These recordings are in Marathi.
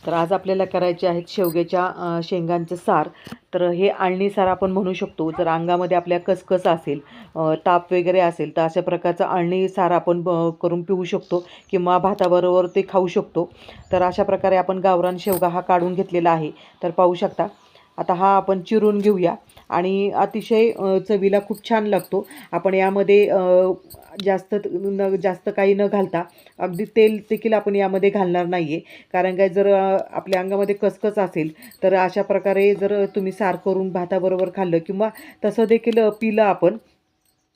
तर आज आपल्याला करायचे आहेत शेवग्याच्या शेंगांचं सार. तर हे आळणी सार आपण म्हणू शकतो. जर अंगामध्ये आपल्या कसकस असेल, ताप वगैरे असेल, तर अशा प्रकारचं आळणी सार आपण करून पिऊ शकतो किंवा भाताबरोबर ते खाऊ शकतो. तर अशा प्रकारे आपण गावरान शेवगा हा काढून घेतलेला आहे. तर पाहू शकता. आता हा आपण चिरून घेऊया आणि अतिशय चवीला खूप छान लागतो. आपण यामध्ये जास्त काही न घालता अगदी तेल देखील आपण यामध्ये घालणार नाही आहे. कारण काय, जर आपल्या अंगामध्ये कसकस असेल तर अशा प्रकारे जर तुम्ही सार करून भाताबरोबर खाल्लं किंवा तसं देखील पिलं आपण,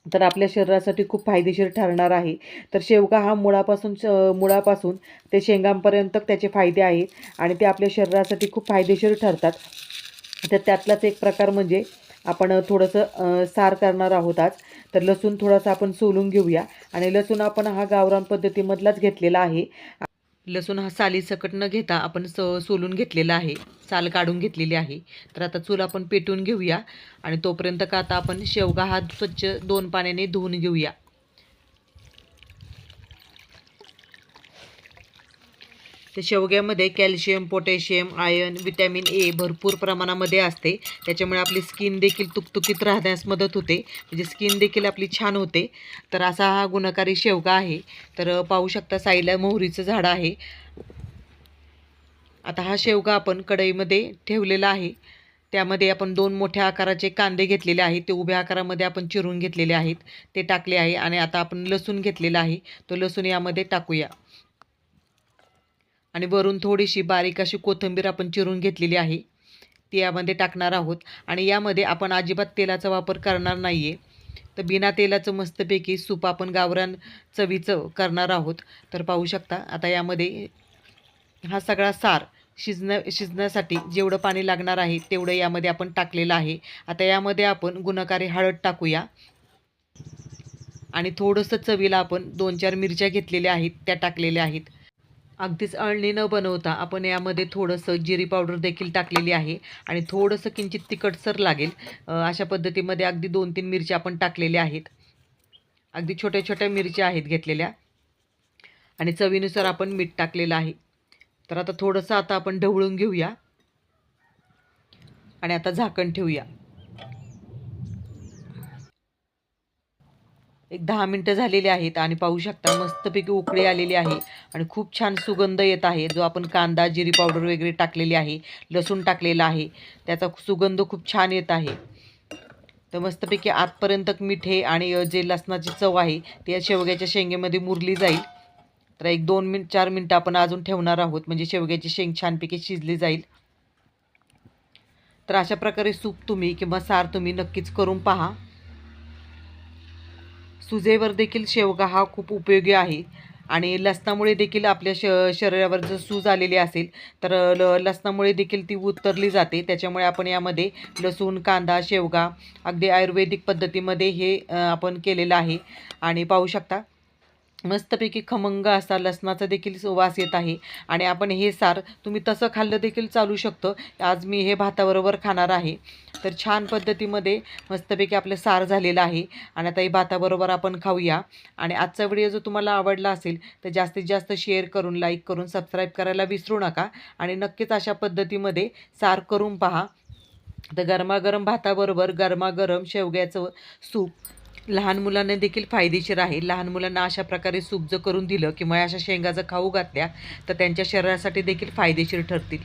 तर आपल्या शरीरासाठी खूप फायदेशीर ठरणार आहे. तर शेवगा हा मुळापासून ते शेंगांपर्यंत त्याचे फायदे आहेत आणि ते आपल्या शरीरासाठी खूप फायदेशीर ठरतात. तर त्यातलाच एक प्रकार म्हणजे आपण थोडंसं सार करणार आहोत आज. तर लसूण थोडासा आपण सोलून घेऊया आणि लसूण आपण हा गावरान पद्धतीमधलाच घेतलेला आहे. लसूण हा सालीसकट न घेता आपण सोलून घेतलेला आहे, साल काढून घेतलेली आहे. तर आता चूल आपण पेटवून घेऊया आणि तोपर्यंत का आता आपण शेवगा हा स्वच्छ 2 पाण्याने धुवून घेऊया. तर शेवग्यामध्ये calcium, potassium, iron, vitamin A भरपूर प्रमाणामध्ये असते. त्याच्यामुळे आपली स्किन देखील तुकतुकीत राहण्यास मदत होते, म्हणजे स्किन देखील आपली छान होते. तर असा हा गुणकारी शेवगा आहे. तर पाहू शकता साईला मोहरीचं झाड आहे. आता हा शेवगा आपण कढईमध्ये ठेवलेला आहे. त्यामध्ये आपण 2 मोठ्या आकाराचे कांदे घेतलेले आहेत. ते उभ्या आकारामध्ये आपण चिरून घेतलेले आहेत, ते टाकले आहे. आणि आता आपण लसूण घेतलेला आहे, तो लसूण यामध्ये टाकूया. आणि वरून थोडीशी बारीक अशी कोथिंबीर आपण चिरून घेतलेली आहे, ती यामध्ये टाकणार आहोत. आणि यामध्ये आपण अजिबात तेलाचा वापर करणार नाही आहे. तर बिना तेलाचं मस्तपैकी सूप आपण गावरान चवीचं करणार आहोत. तर पाहू शकता. आता यामध्ये हा सगळा सार शिजण्यासाठी जेवढं पाणी लागणार आहे तेवढं यामध्ये आपण टाकलेलं आहे. आता यामध्ये आपण गुणकारी हळद टाकूया आणि थोडंसं चवीला आपण 2-4 मिरच्या घेतलेल्या आहेत, त्या टाकलेल्या आहेत. अगदीच अळणी न बनवता आपण यामध्ये थोडंसं जिरी पावडर देखील टाकलेली आहे आणि थोडंसं किंचित तिखटसर लागेल अशा पद्धतीमध्ये अगदी 2-3 मिरच्या आपण टाकलेल्या आहेत. अगदी छोट्या छोट्या मिरच्या आहेत घेतलेल्या आणि चवीनुसार आपण मीठ टाकलेलं आहे. तर आता थोडंसं आपण ढवळून घेऊया आणि आता झाकण ठेवूया. एक 10 मिनटं झालेली आहेत आणि पाहू शकता मस्तपैकी उकळी आलेली आहे आणि खूप छान सुगंध येत आहे. जो आपण कांदा, जिरी पावडर वगैरे टाकलेली आहे, लसूण टाकलेला आहे, त्याचा सुगंध खूप छान येत आहे. तर मस्तपैकी आतपर्यंत मिठे आणि जे लसणाची चव आहे ती या शेवग्याच्या शेंगेमध्ये मुरली जाईल. तर एक 4 मिनटं आपण अजून ठेवणार आहोत, म्हणजे शेवग्याची शेंग छानपैकी शिजली जाईल. तर अशा प्रकारे सूप तुम्ही किंवा सार तुम्ही नक्कीच करून पहा. सुजेवर देखील शेवगा हा खूप उपयोगी आहे आणि लसणामुळे देखील आपल्या शरीरावर जर सूज आलेली असेल तर लसणामुळे देखील ती उतरली जाते. त्याच्यामुळे आपण यामध्ये लसूण, कांदा, शेवगा अगदी आयुर्वेदिक पद्धतीमध्ये हे आपण केलेलं आहे. आणि पाहू शकता मस्तपैकी खमंग असा लसणाचा देखील वास येत आहे. आणि आपण हे सार तुम्ही तसं खाल्लं देखील चालू शकतं. आज मी हे भाताबरोबर खाणार आहे. तर छान पद्धतीमध्ये मस्तपैकी आपलं सार झालेलं आहे आणि आता हे भाताबरोबर आपण खाऊया. आणि आजचा व्हिडिओ जर तुम्हाला आवडला असेल तर जास्तीत जास्त शेअर करून, लाईक करून, सबस्क्राईब करायला विसरू नका. आणि नक्कीच अशा पद्धतीमध्ये सार करून पहा. तर गरमागरम भाताबरोबर गरमागरम शेवग्याचं सूप लहान मुलांना देखील फायदेशीर आहे. लहान मुलांना अशा प्रकारे सूप जर करून दिलं किंवा अशा शेंगा जर खाऊ घातल्या तर त्यांच्या शरीरासाठी देखील फायदेशीर ठरतील.